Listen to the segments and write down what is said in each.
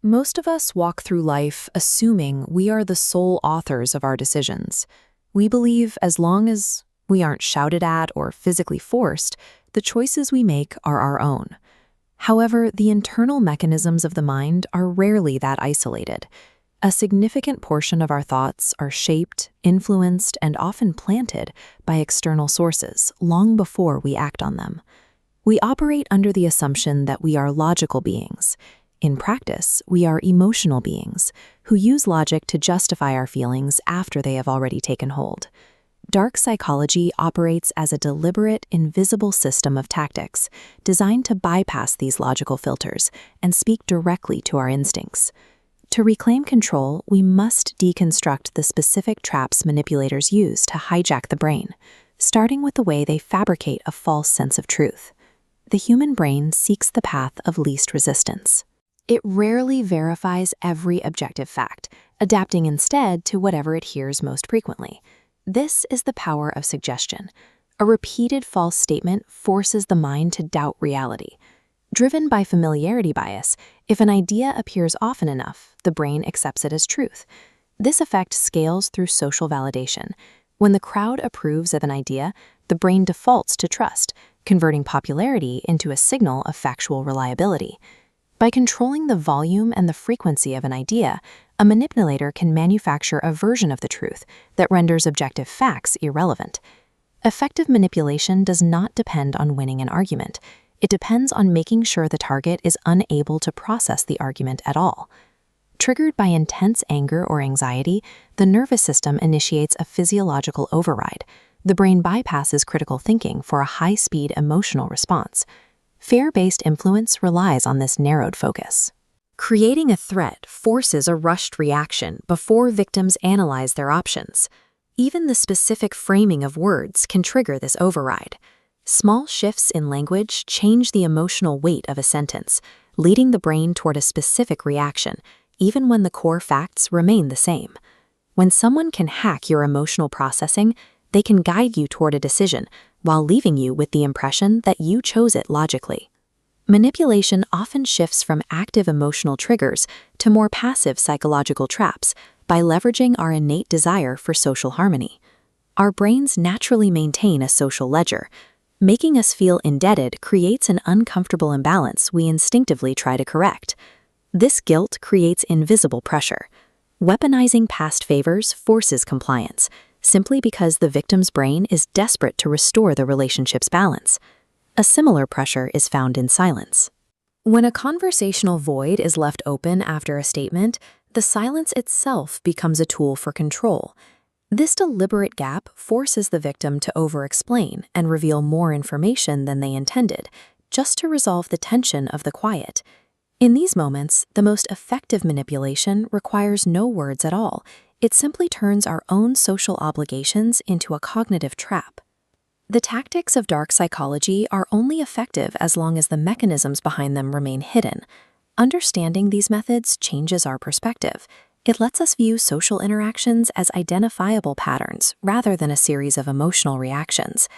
Most of us walk through life assuming we are the sole authors of our decisions. We believe as long as we aren't shouted at or physically forced, the choices we make are our own. However, the internal mechanisms of the mind are rarely that isolated. A significant portion of our thoughts are shaped, influenced, and often planted by external sources long before we act on them. We operate under the assumption that we are logical beings. In practice, we are emotional beings who use logic to justify our feelings after they have already taken hold. Dark psychology operates as a deliberate, invisible system of tactics designed to bypass these logical filters and speak directly to our instincts. To reclaim control, we must deconstruct the specific traps manipulators use to hijack the brain, starting with the way they fabricate a false sense of truth. The human brain seeks the path of least resistance. It rarely verifies every objective fact, adapting instead to whatever it hears most frequently. This is the power of suggestion. A repeated false statement forces the mind to doubt reality. Driven by familiarity bias, if an idea appears often enough, the brain accepts it as truth. This effect scales through social validation. When the crowd approves of an idea, the brain defaults to trust, converting popularity into a signal of factual reliability. By controlling the volume and the frequency of an idea, a manipulator can manufacture a version of the truth that renders objective facts irrelevant. Effective manipulation does not depend on winning an argument. It depends on making sure the target is unable to process the argument at all. Triggered by intense anger or anxiety, the nervous system initiates a physiological override. The brain bypasses critical thinking for a high-speed emotional response. Fear-based influence relies on this narrowed focus. Creating a threat forces a rushed reaction before victims analyze their options. Even the specific framing of words can trigger this override. Small shifts in language change the emotional weight of a sentence, leading the brain toward a specific reaction, even when the core facts remain the same. When someone can hack your emotional processing, they can guide you toward a decision while leaving you with the impression that you chose it logically. Manipulation often shifts from active emotional triggers to more passive psychological traps by leveraging our innate desire for social harmony. Our brains naturally maintain a social ledger. Making us feel indebted creates an uncomfortable imbalance we instinctively try to correct. This guilt creates invisible pressure. Weaponizing past favors forces compliance, simply because the victim's brain is desperate to restore the relationship's balance. A similar pressure is found in silence. When a conversational void is left open after a statement, the silence itself becomes a tool for control. This deliberate gap forces the victim to over-explain and reveal more information than they intended, just to resolve the tension of the quiet. In these moments, the most effective manipulation requires no words at all. It simply turns our own social obligations into a cognitive trap. The tactics of dark psychology are only effective as long as the mechanisms behind them remain hidden. Understanding these methods changes our perspective. It lets us view social interactions as identifiable patterns rather than a series of emotional reactions.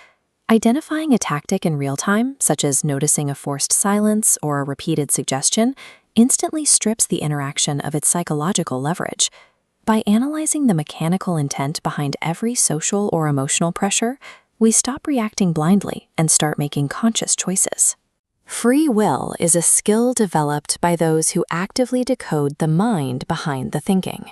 Identifying a tactic in real time, such as noticing a forced silence or a repeated suggestion, instantly strips the interaction of its psychological leverage. By analyzing the mechanical intent behind every social or emotional pressure, we stop reacting blindly and start making conscious choices. Free will is a skill developed by those who actively decode the mind behind the thinking.